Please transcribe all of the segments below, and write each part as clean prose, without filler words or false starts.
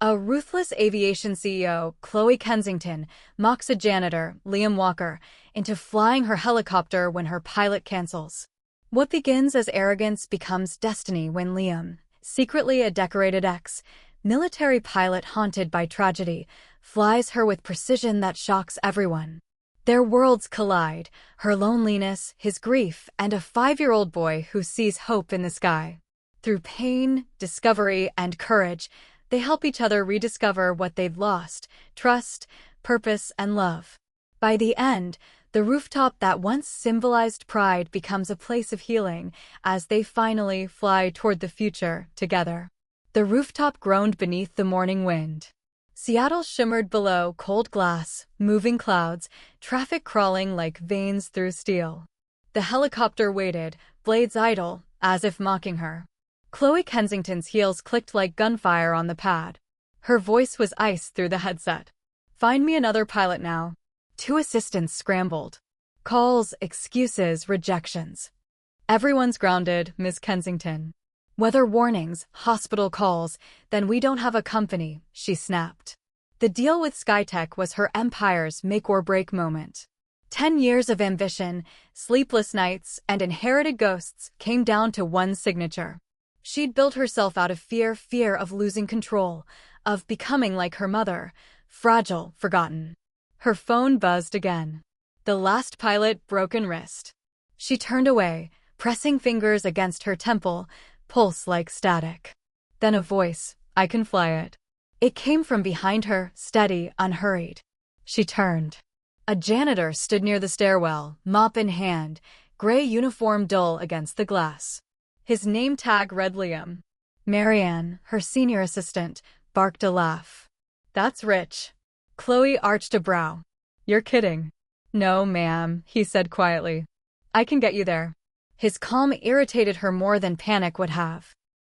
A ruthless aviation CEO, Chloe Kensington, mocks a janitor, Liam Walker, into flying her helicopter when her pilot cancels. What begins as arrogance becomes destiny when Liam, secretly a decorated ex-military pilot haunted by tragedy, flies her with precision that shocks everyone. Their worlds collide, her loneliness, his grief, and a 5-year-old boy who sees hope in the sky. Through pain, discovery, and courage, they help each other rediscover what they've lost: trust, purpose, and love. By the end, the rooftop that once symbolized pride becomes a place of healing as they finally fly toward the future together. The rooftop groaned beneath the morning wind. Seattle shimmered below, cold glass, moving clouds, traffic crawling like veins through steel. The helicopter waited, blades idle, as if mocking her. Chloe Kensington's heels clicked like gunfire on the pad. Her voice was ice through the headset. "Find me another pilot now." 2 assistants scrambled. Calls, excuses, rejections. "Everyone's grounded, Miss Kensington." "Weather warnings, hospital calls, then we don't have a company," she snapped. The deal with Skytech was her empire's make-or-break moment. 10 years of ambition, sleepless nights, and inherited ghosts came down to one signature. She'd built herself out of fear of losing control, of becoming like her mother, fragile, forgotten. Her phone buzzed again. The last pilot, broken wrist. She turned away, pressing fingers against her temple, pulse like static. Then a voice, "I can fly it." It came from behind her, steady, unhurried. She turned. A janitor stood near the stairwell, mop in hand, gray uniform dull against the glass. His name tag read Liam. Marianne, her senior assistant, barked a laugh. "That's rich." Chloe arched a brow. "You're kidding." "No, ma'am," he said quietly. "I can get you there." His calm irritated her more than panic would have.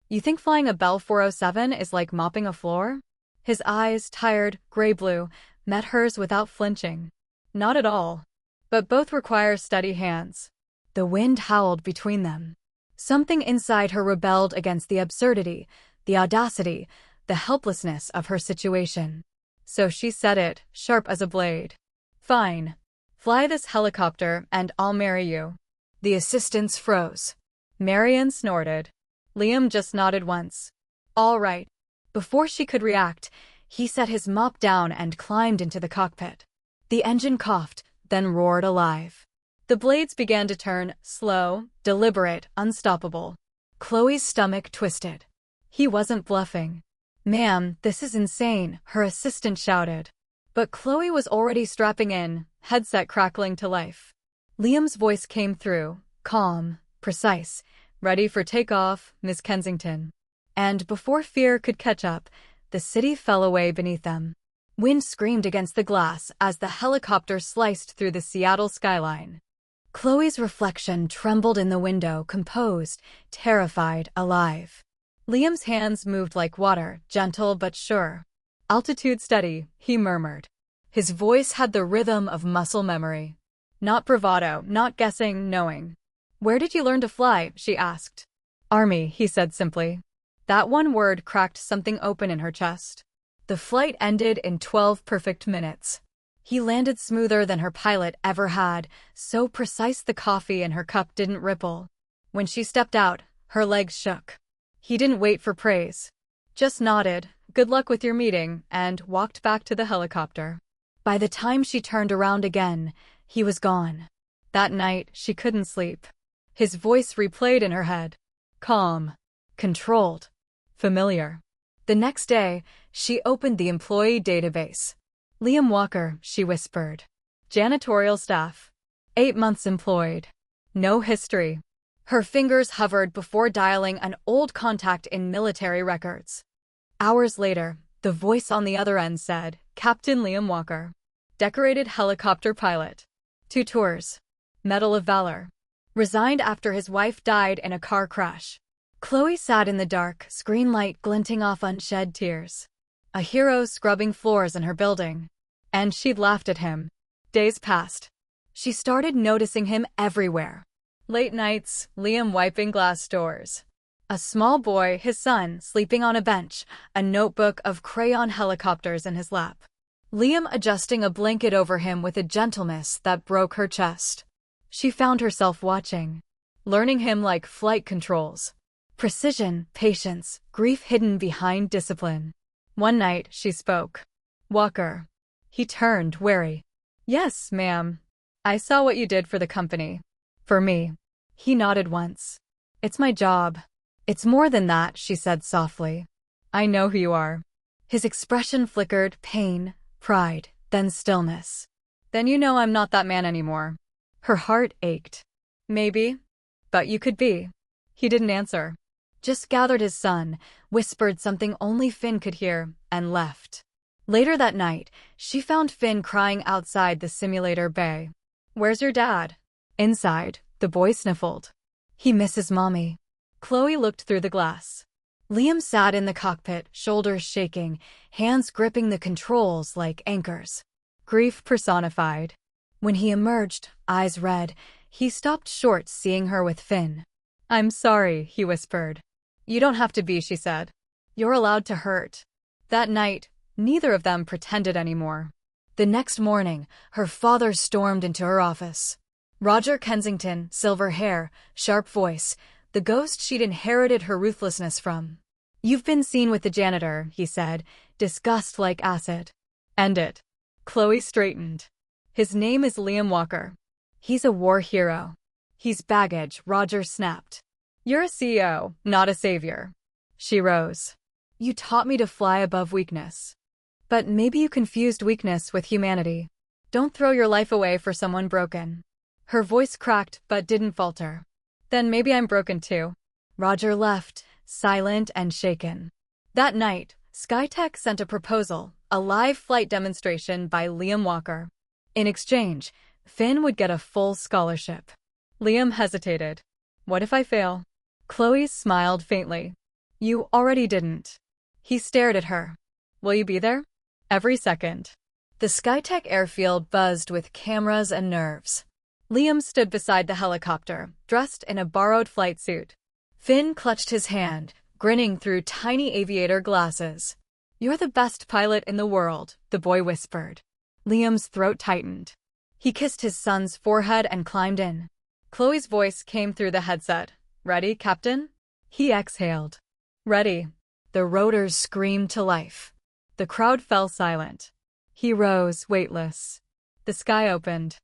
"You think flying a Bell 407 is like mopping a floor?" His eyes, tired, gray-blue, met hers without flinching. "Not at all. But both require steady hands." The wind howled between them. Something inside her rebelled against the absurdity, the audacity, the helplessness of her situation. So she said it, sharp as a blade. "Fine. Fly this helicopter and I'll marry you." The assistants froze. Marianne snorted. Liam just nodded once. "All right." Before she could react, he set his mop down and climbed into the cockpit. The engine coughed, then roared alive. The blades began to turn, slow, deliberate, unstoppable. Chloe's stomach twisted. He wasn't bluffing. "Ma'am, this is insane," her assistant shouted. But Chloe was already strapping in, headset crackling to life. Liam's voice came through, calm, precise. "Ready for takeoff, Miss Kensington." And before fear could catch up, the city fell away beneath them. Wind screamed against the glass as the helicopter sliced through the Seattle skyline. Chloe's reflection trembled in the window, composed, terrified, alive. Liam's hands moved like water, gentle but sure. "Altitude steady," he murmured. His voice had the rhythm of muscle memory. Not bravado, not guessing, knowing. "Where did you learn to fly?" she asked. "Army," he said simply. That one word cracked something open in her chest. The flight ended in 12 perfect minutes. He landed smoother than her pilot ever had, so precise the coffee in her cup didn't ripple. When she stepped out, her legs shook. He didn't wait for praise. Just nodded, "Good luck with your meeting," and walked back to the helicopter. By the time she turned around again, he was gone. That night, she couldn't sleep. His voice replayed in her head. Calm. Controlled. Familiar. The next day, she opened the employee database. "Liam Walker," she whispered. "Janitorial staff. 8 months employed. No history." Her fingers hovered before dialing an old contact in military records. Hours later, the voice on the other end said, "Captain Liam Walker. Decorated helicopter pilot. 2 tours. Medal of Valor. Resigned after his wife died in a car crash." Chloe sat in the dark, screen light glinting off unshed tears. A hero scrubbing floors in her building. And she'd laughed at him. Days passed. She started noticing him everywhere. Late nights, Liam wiping glass doors. A small boy, his son, sleeping on a bench, a notebook of crayon helicopters in his lap. Liam adjusting a blanket over him with a gentleness that broke her chest. She found herself watching, learning him like flight controls. Precision, patience, grief hidden behind discipline. One night, she spoke. "Walker." He turned, wary. "Yes, ma'am. I saw what you did for the company." "For me." He nodded once. "It's my job." "It's more than that," she said softly. "I know who you are." His expression flickered, pain, pride, then stillness. "Then you know I'm not that man anymore." Her heart ached. "Maybe. But you could be." He didn't answer. Just gathered his son, whispered something only Finn could hear, and left. Later that night, she found Finn crying outside the simulator bay. "Where's your dad?" "Inside," the boy sniffled. "He misses mommy." Chloe looked through the glass. Liam sat in the cockpit, shoulders shaking, hands gripping the controls like anchors. Grief personified. When he emerged, eyes red, he stopped short seeing her with Finn. "I'm sorry," he whispered. "You don't have to be," she said. "You're allowed to hurt." That night, neither of them pretended anymore. The next morning, her father stormed into her office. Roger Kensington, silver hair, sharp voice, the ghost she'd inherited her ruthlessness from. "You've been seen with the janitor," he said, disgust like acid. "End it." Chloe straightened. "His name is Liam Walker. He's a war hero." "He's baggage," Roger snapped. "You're a CEO, not a savior." She rose. "You taught me to fly above weakness. But maybe you confused weakness with humanity. Don't throw your life away for someone broken." Her voice cracked but didn't falter. "Then maybe I'm broken too." Roger left, silent and shaken. That night, Skytech sent a proposal, a live flight demonstration by Liam Walker. In exchange, Finn would get a full scholarship. Liam hesitated. "What if I fail?" Chloe smiled faintly. "You already didn't." He stared at her. "Will you be there?" "Every second." The Skytech airfield buzzed with cameras and nerves. Liam stood beside the helicopter, dressed in a borrowed flight suit. Finn clutched his hand, grinning through tiny aviator glasses. "You're the best pilot in the world," the boy whispered. Liam's throat tightened. He kissed his son's forehead and climbed in. Chloe's voice came through the headset. "Ready, Captain?" He exhaled. "Ready." The rotors screamed to life. The crowd fell silent. He rose, weightless. The sky opened.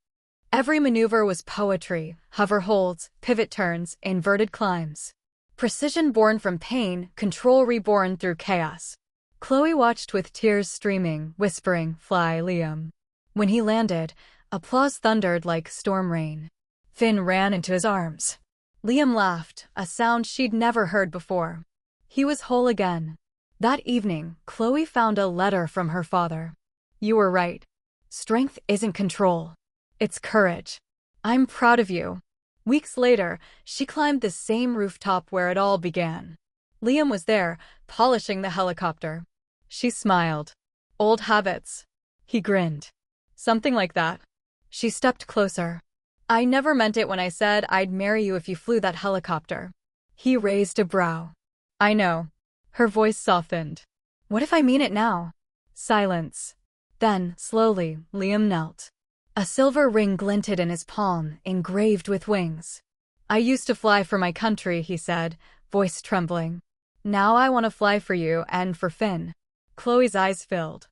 Every maneuver was poetry, hover holds, pivot turns, inverted climbs. Precision born from pain, control reborn through chaos. Chloe watched with tears streaming, whispering, "Fly, Liam." When he landed, applause thundered like storm rain. Finn ran into his arms. Liam laughed, a sound she'd never heard before. He was whole again. That evening, Chloe found a letter from her father. "You were right. Strength isn't control. It's courage. I'm proud of you." Weeks later, she climbed the same rooftop where it all began. Liam was there, polishing the helicopter. She smiled. "Old habits." He grinned. "Something like that." She stepped closer. "I never meant it when I said I'd marry you if you flew that helicopter." He raised a brow. "I know." Her voice softened. "What if I mean it now?" Silence. Then, slowly, Liam knelt. A silver ring glinted in his palm, engraved with wings. "I used to fly for my country," he said, voice trembling. "Now I want to fly for you and for Finn." Chloe's eyes filled.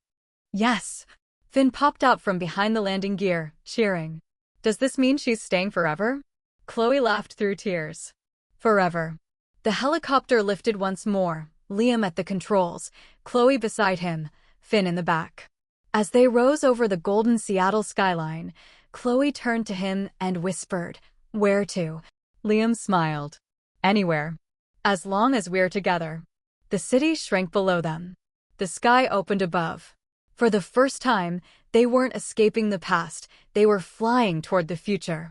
"Yes." Finn popped out from behind the landing gear, cheering. "Does this mean she's staying forever?" Chloe laughed through tears. "Forever." The helicopter lifted once more, Liam at the controls, Chloe beside him, Finn in the back. As they rose over the golden Seattle skyline, Chloe turned to him and whispered, "Where to?" Liam smiled. "Anywhere. As long as we're together." The city shrank below them. The sky opened above. For the first time, they weren't escaping the past, they were flying toward the future.